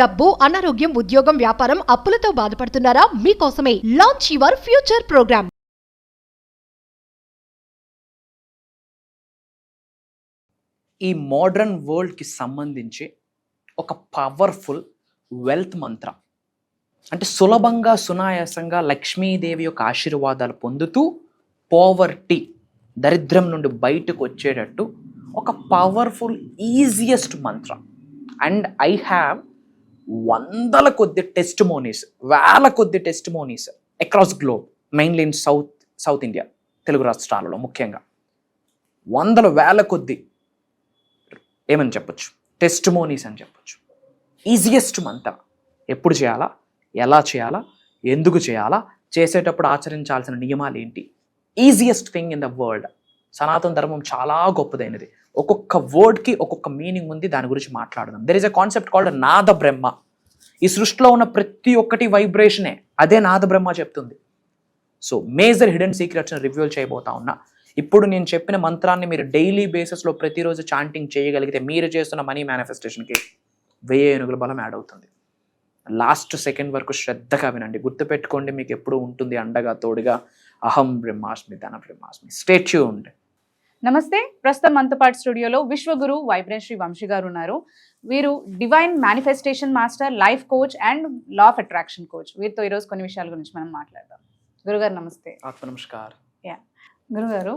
డబ్బు, అనారోగ్యం, ఉద్యోగం, వ్యాపారం, అప్పులతో బాధపడుతున్నారా? మీకోసమే లాంచ్ యువర్ ఫ్యూచర్ ప్రోగ్రామ్. ఈ మోడ్రన్ వరల్డ్కి సంబంధించి ఒక పవర్ఫుల్ వెల్త్ మంత్ర, అంటే సులభంగా సునాయాసంగా లక్ష్మీదేవి యొక్క ఆశీర్వాదాలు పొందుతూ పోవర్టీ, దరిద్రం నుండి బయటకు వచ్చేటట్టు ఒక powerful easiest Mantra. And I have వందల కొద్ది టెస్టిమోనీస్, వేల కొద్ది testimonies across globe, mainly in south India, Telugu రాష్ట్రాలలో ముఖ్యంగా వందల వేల కొద్ది ఏమని చెప్పొచ్చు, టెస్టిమోనీస్ అని చెప్పొచ్చు. ఈజియెస్ట్ మంత్ర. ఎప్పుడు చేయాలా, ఎలా చేయాలా, ఎందుకు చేయాలా, చేసేటప్పుడు ఆచరించాల్సిన నియమాలు ఏంటి, easiest thing in the world. సనాతన ధర్మం చాలా గొప్పదైనది. ఒక్కొక్క వర్డ్కి ఒక్కొక్క మీనింగ్ ఉంది, దాని గురించి మాట్లాడదాం. There is a concept called నాద బ్రహ్మ. ఈ సృష్టిలో ఉన్న ప్రతి ఒక్కటి వైబ్రేషనే, అదే నాద బ్రహ్మ చెప్తుంది. సో మేజర్ హిడెన్ సీక్రెట్స్ని రివ్యూల్ చేయబోతా ఉన్నా. ఇప్పుడు నేను చెప్పిన మంత్రాన్ని మీరు డైలీ బేసిస్లో ప్రతిరోజు చాంటింగ్ చేయగలిగితే మీరు చేస్తున్న మనీ మేనిఫెస్టేషన్కి 1000 ఏనుగుల బలం యాడ్ అవుతుంది. లాస్ట్ సెకండ్ వరకు శ్రద్ధగా వినండి, గుర్తుపెట్టుకోండి, మీకు ఎప్పుడు ఉంటుంది అండగా తోడుగా. అహం బ్రహ్మాస్మి, ధన బ్రహ్మాస్మి. Stay tuned. నమస్తే. ప్రస్తుతం మనతో పాటు స్టూడియోలో విశ్వగురు వైబ్రెంట్ శ్రీ వంశీ గారు ఉన్నారు. వీరు divine manifestation master, life coach and law of attraction coach. వీరితో ఈరోజు కొన్ని విషయాల గురించి మనం మాట్లాడదాం. గురుగారు నమస్తే. ఆత్మ నమస్కారం. గురుగారు,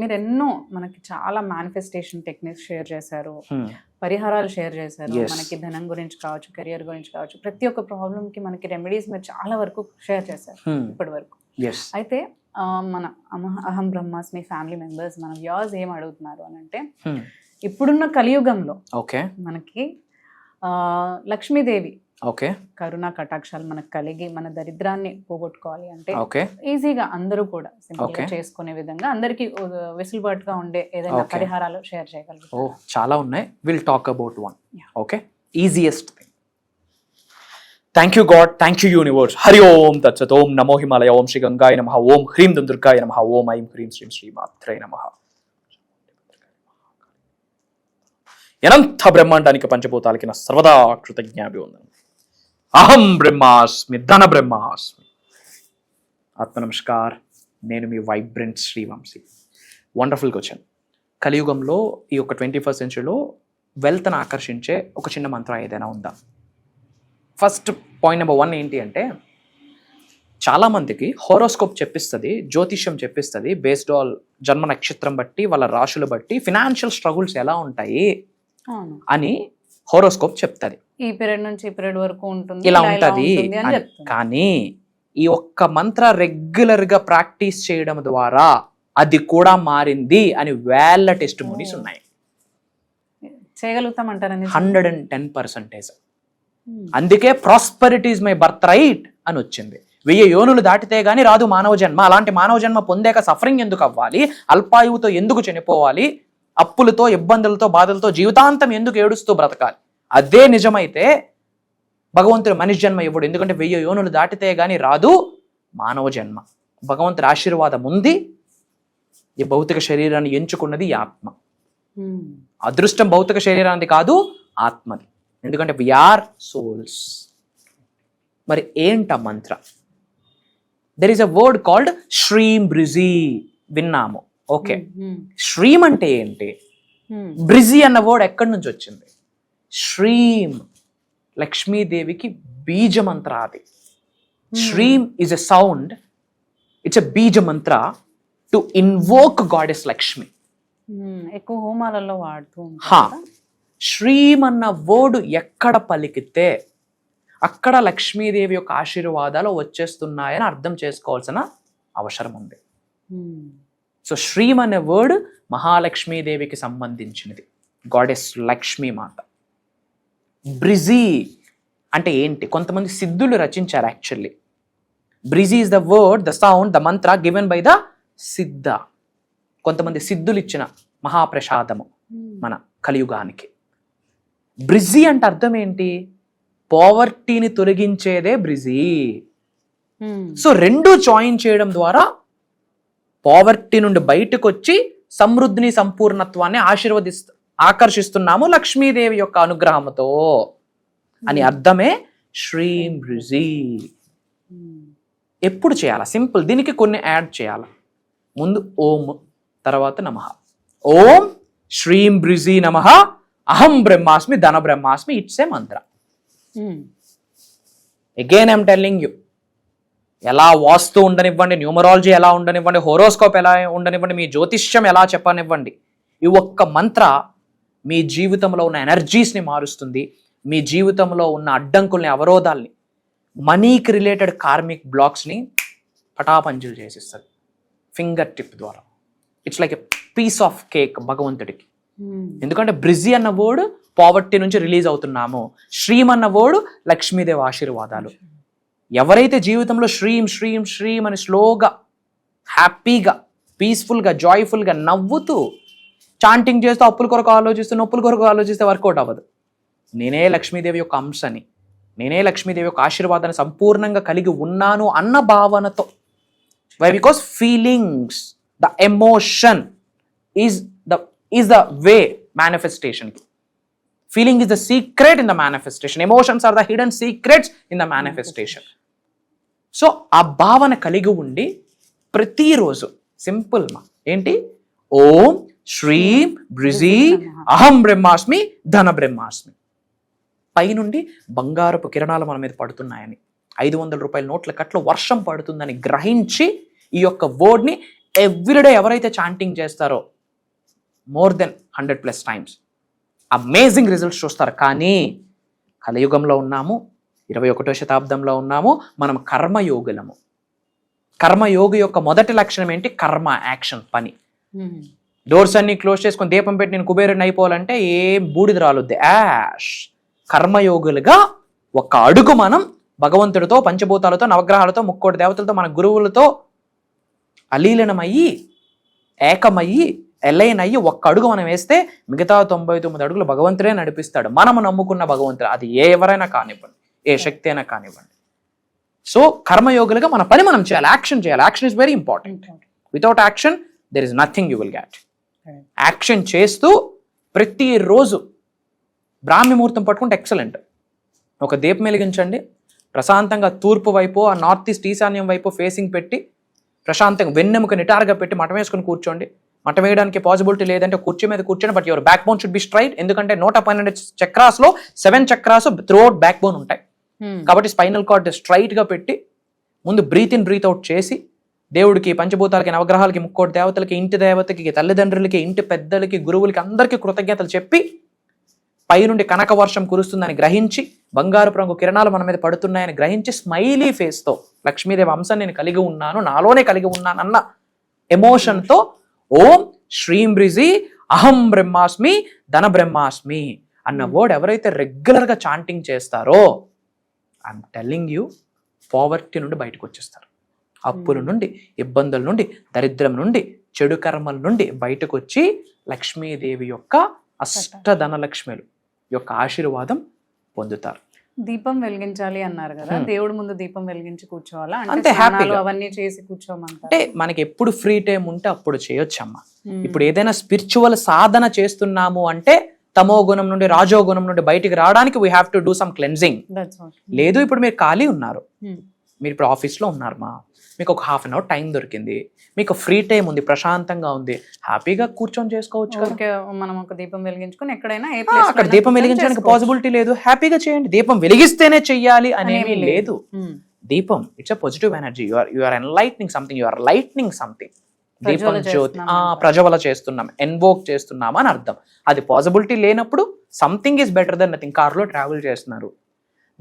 మీరు ఎన్నో మనకి చాలా మేనిఫెస్టేషన్ టెక్నిక్స్ షేర్ చేశారు, పరిహారాలు షేర్ చేశారు. మనకి ధనం గురించి కావచ్చు, కెరియర్ గురించి కావచ్చు, ప్రతి ఒక్క ప్రాబ్లమ్ కి మనకి రెమెడీస్ మీరు చాలా వరకు షేర్ చేశారు ఇప్పటి వరకు. అయితే మన అహం బ్రహ్మాస్మి ఫ్యామిలీ మెంబర్స్, మన వ్యూవర్స్ ఏం అడుగుతున్నారు అని అంటే, ఇప్పుడున్న కలియుగంలో మనకి లక్ష్మీదేవి కరుణా కటాక్షాలు మనకు కలిగి మన దరిద్రాన్ని పోగొట్టుకోవాలి అంటే ఈజీగా అందరూ కూడా సింపుల్ చేసుకునే విధంగా అందరికి వెసులుబాటుగా ఉండే ఏదైనా పరిహారాలు షేర్ చేయగలరు? చాలా ఉన్నాయి. Will talk about one. Okay, easiest thing. Thank you god, thank you universe. Hari Om tatsat. Om నమో హిమాలయ. ఓం శ్రీ గంగాయ నమః. ఓం హ్రీం దుర్గాయ నమః. ఓం ఐం హ్రీం శ్రీం శ్రీమాత్రే నమః. అనంత బ్రహ్మాండానికి పంచభూతాలకి నా సర్వదా కృతజ్ఞాభివందనం. అహం బ్రహ్మాస్మి, ధన బ్రహ్మాస్మి. ఆత్మ నమస్కార్. నేను మీ వైబ్రెంట్ శ్రీవంశీ. Wonderful question. కలియుగంలో ఈ యొక్క 21st సెంచరీలో వెల్త్ని ఆకర్షించే ఒక చిన్న మంత్రం ఏదైనా ఉందా? ఫస్ట్ పాయింట్ నెంబర్ 1 ఏంటి అంటే, చాలామందికి హోరోస్కోప్ చెప్పిస్తుంది, జ్యోతిష్యం చెప్పిస్తుంది, బేస్డ్ ఆల్ జన్మ నక్షత్రం బట్టి, వాళ్ళ రాశులు బట్టి ఫినాన్షియల్ స్ట్రగుల్స్ ఎలా ఉంటాయి అని హోరోస్కోప్ చెప్తుంది. ఈ పీరియడ్ నుంచి ఈ పీరియడ్ వరకు ఉంటుంది, ఇలా ఉంటుంది. కానీ ఈ ఒక్క మంత్ర రెగ్యులర్ గా ప్రాక్టీస్ చేయడం ద్వారా అది కూడా మారింది అని వేల టెస్టిమోనీస్ ఉన్నాయి. చేయగలుగుతామంటారా? 110%. అందుకే prosperity is my birth right అని వచ్చింది. 1000 యోనులు దాటితే గానీ రాదు మానవ జన్మ. అలాంటి మానవ జన్మ పొందాక సఫరింగ్ ఎందుకు అవ్వాలి, అల్పాయువుతో ఎందుకు చనిపోవాలి, అప్పులతో, ఇబ్బందులతో, బాధలతో జీవితాంతం ఎందుకు ఏడుస్తూ బ్రతకాలి? అదే నిజమైతే భగవంతుడు మనిషి జన్మ ఇవ్వడు. ఎందుకంటే 1000 యోనులు దాటితే గానీ రాదు మానవ జన్మ. భగవంతుడి ఆశీర్వాదం ఉంది. ఈ భౌతిక శరీరాన్ని ఎంచుకున్నది ఈ ఆత్మ. అదృష్టం భౌతిక శరీరానికి కాదు, ఆత్మది. ఎందుకంటే వీఆర్ సోల్స్. మరి ఏంట మంత్ర? There is a word called శ్రీం బ్రిజీ. విన్నాము. ఓకే, శ్రీం అంటే ఏంటి? బ్రిజీ అన్న వర్డ్ ఎక్కడి నుంచి వచ్చింది? శ్రీం లక్ష్మీదేవికి బీజ మంత్ర అది. శ్రీం is a sound, it's a బీజ మంత్ర టు ఇన్వోక్ గాడెస్ లక్ష్మి. ఎక్కువ హోమాలలో వాడుతూ. శ్రీం అన్న వర్డ్ ఎక్కడ పలికితే అక్కడ లక్ష్మీదేవి యొక్క ఆశీర్వాదాలు వచ్చేస్తున్నాయని అర్థం చేసుకోవాల్సిన అవసరం ఉంది. సో శ్రీం అనే వర్డ్ మహాలక్ష్మీదేవికి సంబంధించినది, గాడెస్ లక్ష్మీ మాత. బ్రిజీ అంటే ఏంటి? కొంతమంది సిద్ధులు రచించారు యాక్చువల్లీ. బ్రిజీ is the word, the sound, the mantra given by the siddha. కొంతమంది సిద్ధులు ఇచ్చిన మహాప్రసాదము మన కలియుగానికి. బ్రిజీ అంటే అర్థం ఏంటి? పావర్టీని తొలగించేదే బ్రిజీ. సో రెండు జాయిన్ చేయడం ద్వారా పావర్టీ నుండి బయటకు వచ్చి సమృద్ధిని, సంపూర్ణత్వాన్ని ఆకర్షిస్తున్నాము లక్ష్మీదేవి యొక్క అనుగ్రహంతో. అని అర్థమే శ్రీం బ్రిజీ. ఎప్పుడు చేయాలా? సింపుల్. దీనికి కొన్ని యాడ్ చేయాలి. ముందు ఓం, తర్వాత నమః. ఓం శ్రీం బ్రిజీ నమః, అహం బ్రహ్మాస్మి ధన బ్రహ్మాస్మి. It's a Mantra. Again I'm telling you, ఎలా వాస్తు ఉండనివ్వండి, న్యూమరాలజీ ఎలా ఉండనివ్వండి, హోరోస్కోప్ ఎలా ఉండనివ్వండి, మీ జ్యోతిష్యం ఎలా చెప్పనివ్వండి, ఈ ఒక్క మంత్ర మీ జీవితంలో ఉన్న ఎనర్జీస్ని మారుస్తుంది. మీ జీవితంలో ఉన్న అడ్డంకుల్ని, అవరోధాల్ని, మనీకి రిలేటెడ్ కార్మిక్ బ్లాక్స్ని పటాపంచులు చేసిస్తుంది ఫింగర్ టిప్ ద్వారా. It's like a piece of cake భగవంతుడికి. ఎందుకంటే బ్రిజీ అన్న వర్డ్ పావర్టీ నుంచి రిలీజ్ అవుతున్నాము, శ్రీం అన్న వర్డ్ లక్ష్మీదేవి ఆశీర్వాదాలు. ఎవరైతే జీవితంలో శ్రీం శ్రీం శ్రీం అని స్లోగా, హ్యాపీగా, పీస్ఫుల్గా, జాయ్ఫుల్గా నవ్వుతూ చాంటింగ్ చేస్తూ అప్పుల కొరకు ఆలోచిస్తూ, నొప్పుల కొరకు ఆలోచిస్తే వర్కౌట్ అవ్వదు. నేనే లక్ష్మీదేవి యొక్క అంశని, నేనే లక్ష్మీదేవి యొక్క ఆశీర్వాదాన్ని సంపూర్ణంగా కలిగి ఉన్నాను అన్న భావనతో. Why? Because feelings, the emotion is the way మేనిఫెస్టేషన్కి. Feeling is the secret in the manifestation. Emotions are the hidden secrets in the manifestation. So ఆ భావన కలిగి ఉండి ప్రతిరోజు సింపుల్ మా ఏంటి, ఓం శ్రీం బ్రిజీ అహం బ్రహ్మాస్మి ధన బ్రహ్మాస్మి. పైనుండి బంగారపు కిరణాలు మన మీద పడుతున్నాయని, 500 రూపాయల నోట్ల కట్లో వర్షం పడుతుందని గ్రహించి ఈ యొక్క వర్డ్ని ఎవ్రీడే ఎవరైతే చాంటింగ్ చేస్తారో more than 100+ times amazing results చూస్తారు. కానీ కలియుగంలో ఉన్నాము, 21వ శతాబ్దంలో ఉన్నాము, మనం కర్మయోగులము. కర్మయోగి యొక్క మొదటి లక్షణం ఏంటి? కర్మ, యాక్షన్, పని. డోర్స్ అన్ని క్లోజ్ చేసుకొని దీపం పెట్టి నేను కుబేరుని అయిపోవాలంటే ఏం బూడిద రాలుద్ది, యాష్. కర్మయోగులుగా ఒక అడుగు మనం భగవంతుడితో, పంచభూతాలతో, నవగ్రహాలతో, ముక్కోటి దేవతలతో, మన గురువులతో అలీలనమయ్యి, ఏకమయ్యి, ఎలైన్ అయ్యి ఒక్క అడుగు మనం వేస్తే మిగతా 99 అడుగులు భగవంతుడే నడిపిస్తాడు. మనము నమ్ముకున్న భగవంతుడు, అది ఎవరైనా కానివ్వండి, ఏ శక్తి అయినా కానివ్వండి. సో కర్మయోగులుగా మన పని మనం చేయాలి, యాక్షన్ చేయాలి. Action is very important. Without action there is nothing you will get. Action చేస్తూ ప్రతిరోజు బ్రాహ్మీ ముహూర్తం పట్టుకుంటే ఎక్సలెంట్. ఒక దీపం వెలిగించండి, ప్రశాంతంగా తూర్పు వైపు, ఆ నార్త్ ఈస్ట్ ఈశాన్యం వైపు ఫేసింగ్ పెట్టి ప్రశాంతంగా వెన్నెముక నిటారుగా పెట్టి మఠం వేసుకొని కూర్చోండి. మఠం వేయడానికి పాసిబిలిటీ లేదంటే కుర్చీ మీద కూర్చోండి, but your back bone should be straight. ఎందుకంటే 112 చక్రాస్లో 7 చక్రాస్ త్రూఅవుట్ బ్యాక్ బోన్ ఉంటాయి. కాబట్టి స్పైనల్ కార్డ్ స్ట్రైట్ గా పెట్టి ముందు బ్రీత్ ఇన్ బ్రీత్ అవుట్ చేసి దేవుడికి, పంచభూతాలకి, నవగ్రహాలకి, ముక్కోటి దేవతలకి, ఇంటి దేవతకి, తల్లిదండ్రులకి, ఇంటి పెద్దలకి, గురువులకి అందరికీ కృతజ్ఞతలు చెప్పి పైనుండి కనక వర్షం కురుస్తుందని గ్రహించి, బంగారు రంగు కిరణాలు మన మీద పడుతున్నాయని గ్రహించి, స్మైలీ ఫేస్తో లక్ష్మీదేవి అంశం నేను కలిగి ఉన్నాను, నాలోనే కలిగి ఉన్నాను అన్న ఎమోషన్తో ఓం శ్రీం బ్రిజీ అహం బ్రహ్మాస్మి ధన బ్రహ్మాస్మి అన్న వర్డ్ ఎవరైతే రెగ్యులర్గా చాంటింగ్ చేస్తారో, ఐఎమ్ టెల్లింగ్ యూ, పావర్టీ నుండి బయటకు వచ్చేస్తారు. అప్పుల నుండి, ఇబ్బందుల నుండి, దరిద్రం నుండి, చెడు కర్మల నుండి బయటకు వచ్చి లక్ష్మీదేవి యొక్క అష్టధనలక్ష్మిలు యొక్క ఆశీర్వాదం పొందుతారు. దీపం వెలిగించాలి అన్నారు కదా, దేవుడి ముందు దీపం వెలిగించి కూర్చోవాలా? అంతే, హ్యాపీగా అవన్నీ చేసి కూర్చోమంటారు. అంటే మనకి ఎప్పుడు ఫ్రీ టైం ఉంటే అప్పుడు చేయొచ్చమ్మా. ఇప్పుడు ఏదైనా స్పిరిచువల్ సాధన చేస్తున్నాము అంటే తమో గుణం నుండి, రాజో గుణం నుండి బయటికి రావడానికి we have to do some cleansing. లేదు, ఇప్పుడు మీరు ఖాళీ ఉన్నారు, మీరు ఇప్పుడు ఆఫీస్లో ఉన్నారు మా, మీకు ఒక 1/2 hour టైం దొరికింది, మీకు ఫ్రీ టైం ఉంది, ప్రశాంతంగా ఉంది, హ్యాపీగా కూర్చొని చేసుకోవచ్చు కదా. మనం ఒక దీపం వెలిగించుకొని ఎక్కడైనా అక్కడ దీపం వెలిగించడానికి పాసిబిలిటీ లేదు, హ్యాపీగా చేయండి. దీపం వెలిగిస్తేనే చెయ్యాలి అనేవి లేదు. దీపం it's a positive energy. You are enlightening something, you are lightning something. దీపం జ్యోతి ప్రజ్వల చేస్తున్నాం, ఎన్వోక్ చేస్తున్నాం అని అర్థం. అది పాసిబిలిటీ లేనప్పుడు something is better than nothing. కార్లో ట్రావెల్ చేస్తున్నారు,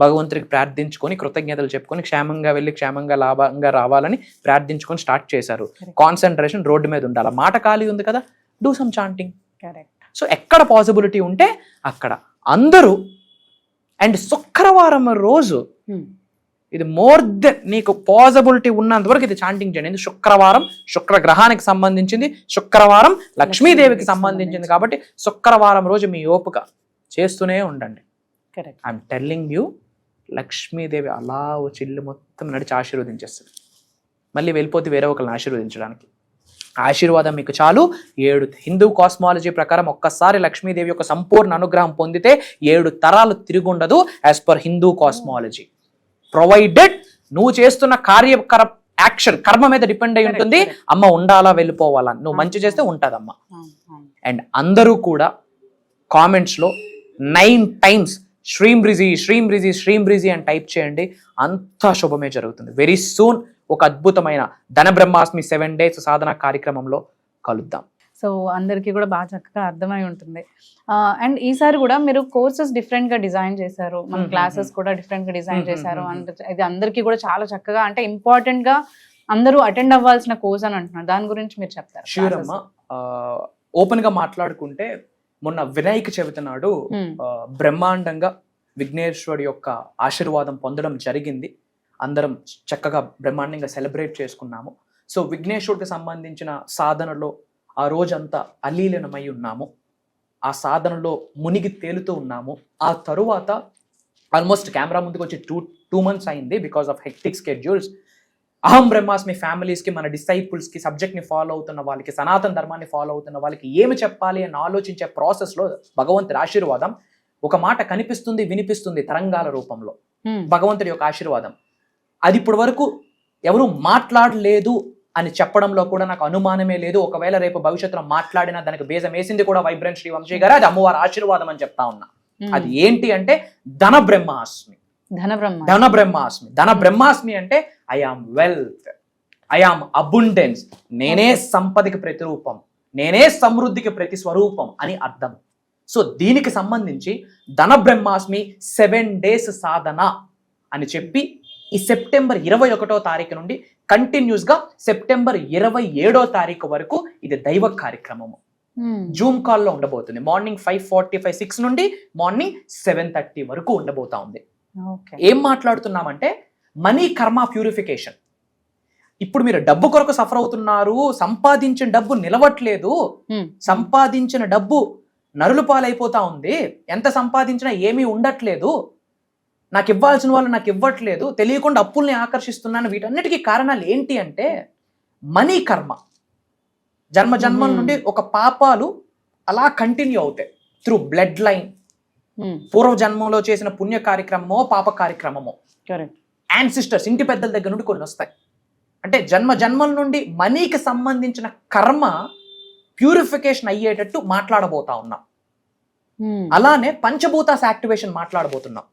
భగవంతుడికి ప్రార్థించుకొని, కృతజ్ఞతలు చెప్పుకొని, క్షేమంగా వెళ్ళి క్షేమంగా లాభంగా రావాలని ప్రార్థించుకొని స్టార్ట్ చేశారు. కాన్సన్ట్రేషన్ రోడ్డు మీద ఉండాలి. మాట ఖాళీ ఉంది కదా, డూ సమ్ చాంటింగ్. సో ఎక్కడ పాసిబిలిటీ ఉంటే అక్కడ అందరూ. అండ్ శుక్రవారం రోజు ఇది మోర్ దెన్ నీకు పాసిబిలిటీ ఉన్నంత వరకు ఇది చాంటింగ్ చేయండి. శుక్రవారం శుక్ర గ్రహానికి సంబంధించింది, శుక్రవారం లక్ష్మీదేవికి సంబంధించింది. కాబట్టి శుక్రవారం రోజు మీ ఓపిక చేస్తూనే ఉండండి. ఐఎమ్ టెల్లింగ్ యూ, లక్ష్మీదేవి అలా వచ్చి ఇల్లు మొత్తం నడిచి ఆశీర్వదించేస్తుంది. మళ్ళీ వెళ్ళిపోతే వేరే ఒకరిని ఆశీర్వదించడానికి. ఆశీర్వాదం మీకు చాలు. 7 హిందూ కాస్మాలజీ ప్రకారం ఒక్కసారి లక్ష్మీదేవి యొక్క సంపూర్ణ అనుగ్రహం పొందితే 7 తరాలు తిరుగుండదు as per Hindu cosmology. Provided నువ్వు చేస్తున్న యాక్షన్ కర్మ మీద డిపెండ్ అయి ఉంటుంది. అమ్మ ఉండాలా వెళ్ళిపోవాలా, నువ్వు మంచి చేస్తే ఉంటుందమ్మ. అండ్ అందరూ కూడా కామెంట్స్ లో 9 times శ్రీంబ్రిజీ శ్రీంబ్రిజీ శ్రీంబ్రిజీ అని టైప్ చేయండి. అంతా శుభమే జరుగుతుంది. వెరీ సూన్ ఒక అద్భుతమైన ధన బ్రహ్మాస్మి 7 days సాధన కార్యక్రమంలో కలుద్దాం. సో అందరికీ కూడా బాగా చక్కగా అర్థమై ఉంటుంది. అండ్ ఈసారి కూడా మీరు కోర్సెస్ డిఫరెంట్ గా డిజైన్ చేశారు, మన క్లాసెస్ కూడా డిఫరెంట్ గా డిజైన్ చేశారు. అండ్ ఇది అందరికీ కూడా చాలా చక్కగా, అంటే ఇంపార్టెంట్ గా అందరూ అటెండ్ అవ్వాల్సిన కోర్స్ అని అంటున్నారు. దాని గురించి మీరు చెప్తారు? ష్యూర్ అమ్మా. ఓపెన్ గా మాట్లాడుకుంటే మొన్న వినాయక చవితి నాడు బ్రహ్మాండంగా విఘ్నేశ్వరుడి యొక్క ఆశీర్వాదం పొందడం జరిగింది. అందరం చక్కగా బ్రహ్మాండంగా సెలబ్రేట్ చేసుకున్నాము. సో విఘ్నేశ్వరుడికి సంబంధించిన సాధనలో ఆ రోజంతా అలీలనమై ఉన్నాము. ఆ సాధనలో మునిగి తేలుతూ ఉన్నాము. ఆ తరువాత ఆల్మోస్ట్ కెమెరా ముందుకు వచ్చి 2 months అయింది బికాస్ ఆఫ్ హెక్టిక్ స్కెడ్యూల్స్. అహం బ్రహ్మాస్మి ఫ్యామిలీస్కి, మన డిసైపుల్స్కి, సబ్జెక్ట్ని ఫాలో అవుతున్న వాళ్ళకి, సనాతన ధర్మాన్ని ఫాలో అవుతున్న వాళ్ళకి ఏమి చెప్పాలి అని ఆలోచించే ప్రాసెస్లో భగవంతుడి ఆశీర్వాదం ఒక మాట కనిపిస్తుంది, వినిపిస్తుంది తరంగాల రూపంలో. భగవంతుడి యొక్క ఆశీర్వాదం అది ఇప్పటి వరకు ఎవరు మాట్లాడలేదు అని చెప్పడంలో కూడా నాకు అనుమానమే లేదు. ఒకవేళ రేపు భవిష్యత్తులో మాట్లాడినా దానికి బేజం వేసింది కూడా వైబ్రెంట్ శ్రీ వంశీ గారు. అది అమ్మవారి ఆశీర్వాదం అని చెప్తా ఉన్నా. అది ఏంటి అంటే ధన బ్రహ్మాస్మి. ధన బ్రహ్మాస్మి అంటే I am wealth, I am abundance. నేనే సంపదకి ప్రతిరూపం, నేనే సమృద్ధికి ప్రతి స్వరూపం అని అర్థం. సో దీనికి సంబంధించి ధన బ్రహ్మాస్మి 7 days సాధన అని చెప్పి ఈ సెప్టెంబర్ 21వ తారీఖు నుండి కంటిన్యూస్ గా సెప్టెంబర్ 27వ తారీఖు వరకు ఇది దైవ కార్యక్రమము. జూమ్ కాల్లో ఉండబోతుంది. మార్నింగ్ 5:45, 6 నుండి మార్నింగ్ 7:30 వరకు ఉండబోతా ఉంది. ఏం మాట్లాడుతున్నామంటే మనీ కర్మ ప్యూరిఫికేషన్. ఇప్పుడు మీరు డబ్బు కొరకు సఫర్ అవుతున్నారు, సంపాదించిన డబ్బు నిలవట్లేదు, సంపాదించిన డబ్బు నరులు పాలైపోతా ఉంది, ఎంత సంపాదించినా ఏమీ ఉండట్లేదు, నాకు ఇవ్వాల్సిన వాళ్ళు నాకు ఇవ్వట్లేదు, తెలియకుండా అప్పుల్ని ఆకర్షిస్తున్నాను. వీటన్నిటికీ కారణాలు ఏంటి అంటే మనీ కర్మ. జన్మ జన్మల నుండి ఒక పాపాలు అలా కంటిన్యూ అవుతాయి త్రూ బ్లడ్ లైన్. పూర్వ జన్మంలో చేసిన పుణ్య కార్యక్రమమో పాప కార్యక్రమమో, యాన్సిస్టర్స్ ఇంటి పెద్దల దగ్గర నుండి కొన్ని వస్తాయి. అంటే జన్మ జన్మల నుండి మనీకి సంబంధించిన కర్మ ప్యూరిఫికేషన్ అయ్యేటట్టు మాట్లాడబోతా ఉన్నాం. అలానే పంచభూతాస్ యాక్టివేషన్ మాట్లాడబోతున్నాం.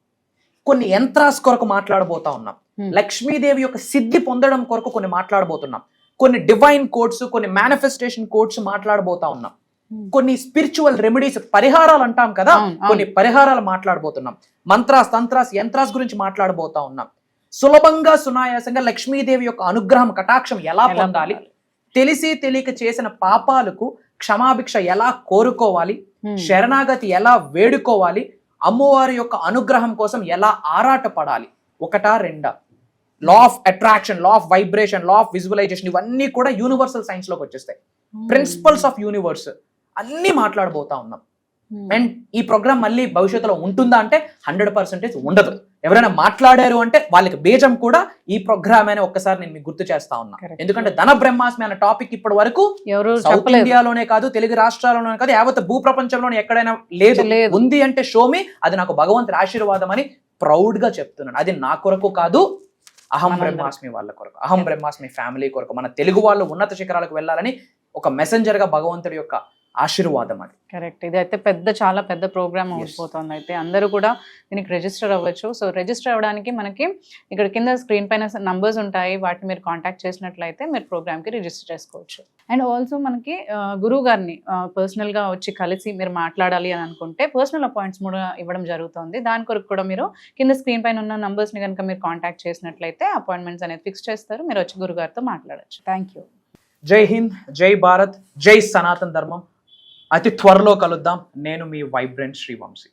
కొన్ని యంత్రాస్ కొరకు మాట్లాడబోతా ఉన్నాం. లక్ష్మీదేవి యొక్క సిద్ధి పొందడం కొరకు కొన్ని మాట్లాడబోతున్నాం. కొన్ని డివైన్ కోడ్స్, కొన్ని మేనిఫెస్టేషన్ కోడ్స్ మాట్లాడబోతా ఉన్నాం. కొన్ని స్పిరిచువల్ రెమెడీస్, పరిహారాలు అంటాం కదా, కొన్ని పరిహారాలు మాట్లాడబోతున్నాం. మంత్రాస్, తంత్రాస్, యంత్రాస్ గురించి మాట్లాడబోతా ఉన్నాం. సులభంగా సునాయాసంగా లక్ష్మీదేవి యొక్క అనుగ్రహం, కటాక్షం ఎలా పొందాలి, తెలిసి తెలియక చేసిన పాపాలకు క్షమాభిక్ష ఎలా కోరుకోవాలి, శరణాగతి ఎలా వేడుకోవాలి, అమ్మవారి యొక్క అనుగ్రహం కోసం ఎలా ఆరాటపడాలి, 1, 2 law of attraction, law of vibration, law of visualisation, ఇవన్నీ కూడా యూనివర్సల్ సైన్స్ లోకి వచ్చేస్తాయి. ప్రిన్సిపల్స్ ఆఫ్ యూనివర్స్ అన్ని మాట్లాడబోతా ఉన్నాం. అండ్ ఈ ప్రోగ్రామ్ మళ్ళీ భవిష్యత్తులో ఉంటుందా అంటే 100% ఉండదు. ఎవరైనా మాట్లాడారు అంటే వాళ్ళకి బీజం కూడా ఈ ప్రోగ్రామ్ అని ఒక్కసారి నేను మీకు గుర్తు చేస్తా ఉన్నా. ఎందుకంటే ధన బ్రహ్మాస్మి అనే టాపిక్ ఇప్పటి వరకు సౌత్ ఇండియాలోనే కాదు, తెలుగు రాష్ట్రాల్లోనే కాదు, యావత్ భూప్రపంచంలోనే ఎక్కడైనా లేదు. ఉంది అంటే షోమి, అది నాకు భగవంతుడి ఆశీర్వాదం అని ప్రౌడ్ గా చెప్తున్నాను. అది నా కొరకు కాదు, అహం బ్రహ్మాస్మి వాళ్ళ కొరకు, అహం బ్రహ్మాస్మి ఫ్యామిలీ కొరకు, మన తెలుగు వాళ్ళు ఉన్నత శిఖరాలకు వెళ్ళాలని ఒక మెసెంజర్ గా భగవంతుడి యొక్క ఆశీర్వాదం. అది కరెక్ట్. ఇది అయితే చాలా పెద్ద ప్రోగ్రామ్ అయిపోతుంది. అయితే అందరూ కూడా దీనికి రిజిస్టర్ అవ్వచ్చు. సో రిజిస్టర్ అవ్వడానికి మనకి ఇక్కడ కింద స్క్రీన్ పైన నంబర్స్ ఉంటాయి, వాటిని మీరు కాంటాక్ట్ చేసినట్లయితే మీరు ప్రోగ్రామ్కి రిజిస్టర్ చేసుకోవచ్చు. అండ్ ఆల్సో మనకి గురువు గారిని పర్సనల్గా వచ్చి కలిసి మీరు మాట్లాడాలి అని అనుకుంటే పర్సనల్ అపాయింట్స్ కూడా ఇవ్వడం జరుగుతుంది. దాని కొరకు కూడా మీరు కింద స్క్రీన్ పైన ఉన్న నంబర్స్ని కనుక మీరు కాంటాక్ట్ చేసినట్లయితే అపాయింట్మెంట్స్ అనేది ఫిక్స్ చేస్తారు. మీరు వచ్చి గురుగారితో మాట్లాడచ్చు. Thank you. జై హింద్, జై భారత్, జై సనాతన ధర్మం. అతి త్వరలో కలుద్దాం. నేను మీ వైబ్రెంట్ శ్రీ వంశీ.